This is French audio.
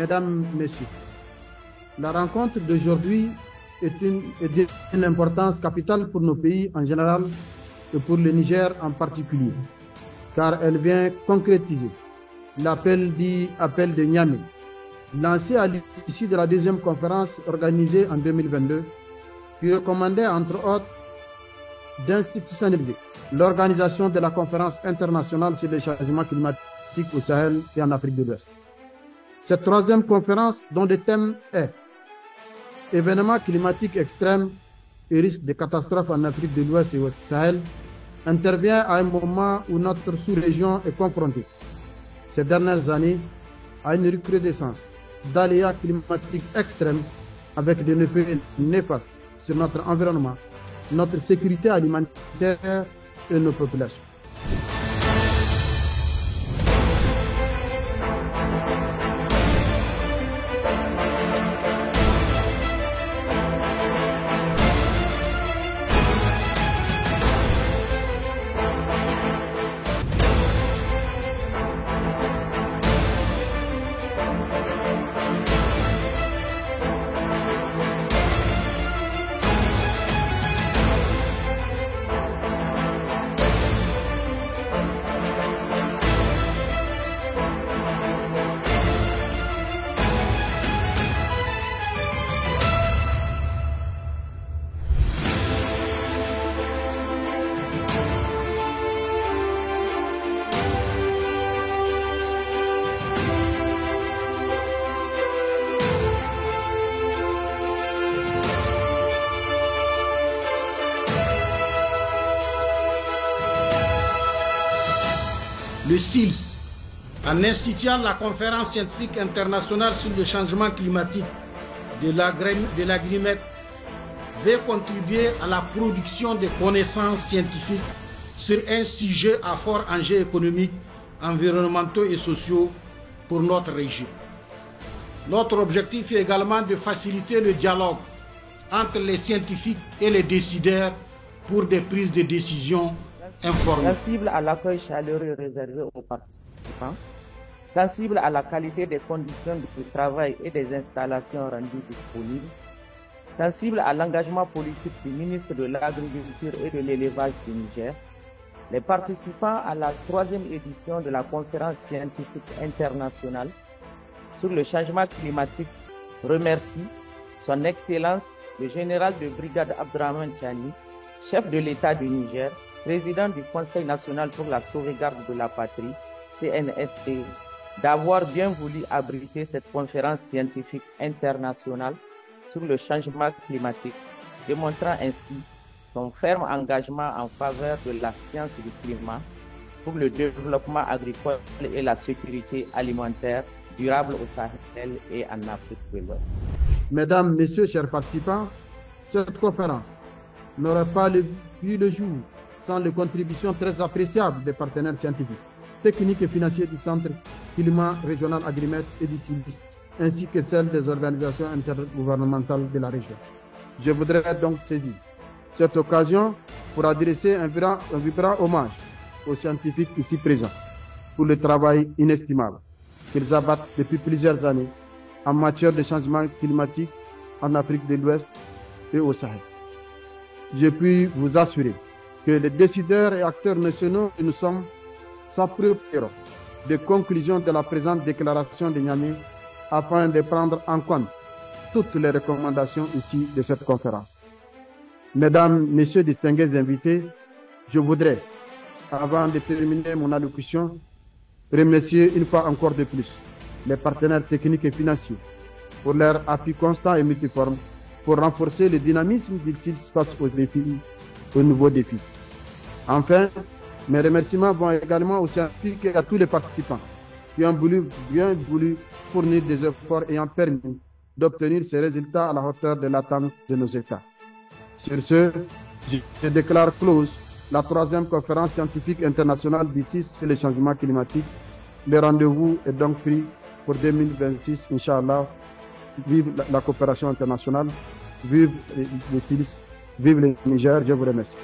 Mesdames, Messieurs, la rencontre d'aujourd'hui est d'une importance capitale pour nos pays en général et pour le Niger en particulier, car elle vient concrétiser l'appel dit appel de Niamey, lancé à l'issue de la deuxième conférence organisée en 2022, qui recommandait entre autres d'institutionnaliser l'organisation de la conférence internationale sur les changements climatiques au Sahel et en Afrique de l'Ouest. Cette troisième conférence, dont le thème est événements climatiques extrêmes et risques de catastrophes en Afrique de l'Ouest et au Sahel, intervient à un moment où notre sous-région est confrontée, ces dernières années, à une recrudescence d'aléas climatiques extrêmes avec des effets néfastes sur notre environnement, notre sécurité alimentaire et nos populations. Le SILS, en instituant la conférence scientifique internationale sur le changement climatique de l'agrimet, veut contribuer à la production de connaissances scientifiques sur un sujet à fort enjeu économique, environnementaux et sociaux pour notre région. Notre objectif est également de faciliter le dialogue entre les scientifiques et les décideurs pour des prises de décision informées. Sensible à l'accueil chaleureux réservé aux participants, sensible à la qualité des conditions de travail et des installations rendues disponibles, sensible à l'engagement politique du ministre de l'Agriculture et de l'Élevage du Niger, les participants à la troisième édition de la conférence scientifique internationale sur le changement climatique remercient son Excellence le général de brigade Abdrahman Tchani, chef de l'État du Niger, président du Conseil national pour la sauvegarde de la patrie, CNSP, d'avoir bien voulu abriter cette conférence scientifique internationale sur le changement climatique, démontrant ainsi son ferme engagement en faveur de la science du climat pour le développement agricole et la sécurité alimentaire durable au Sahel et en Afrique de l'Ouest. Mesdames, Messieurs, chers participants, cette conférence n'aurait pas vu le jour sans les contributions très appréciables des partenaires scientifiques, techniques et financiers du Centre climat régional Agrimet et du SILS, ainsi que celles des organisations intergouvernementales de la région. Je voudrais donc saisir cette occasion pour adresser un vibrant hommage aux scientifiques ici présents pour le travail inestimable qu'ils abattent depuis plusieurs années en matière de changement climatique en Afrique de l'Ouest et au Sahel. Je puis vous assurer que les décideurs et acteurs nationaux que nous sommes s'approprieront des conclusions de la présente déclaration de Niamey afin de prendre en compte toutes les recommandations ici de cette conférence. Mesdames, Messieurs, distingués invités, je voudrais, avant de terminer mon allocution, remercier une fois encore de plus les partenaires techniques et financiers pour leur appui constant et multiforme pour renforcer le dynamisme du SILS face aux nouveaux défis. Enfin, mes remerciements vont également aux scientifiques et à tous les participants qui ont bien voulu fournir des efforts ayant permis d'obtenir ces résultats à la hauteur de l'attente de nos États. Sur ce, je déclare close la troisième conférence scientifique internationale du SILS sur les changements climatiques. Le rendez-vous est donc pris pour 2026, Inch'Allah. Vive la coopération internationale, vive le SILS, vive le Niger, je vous remercie.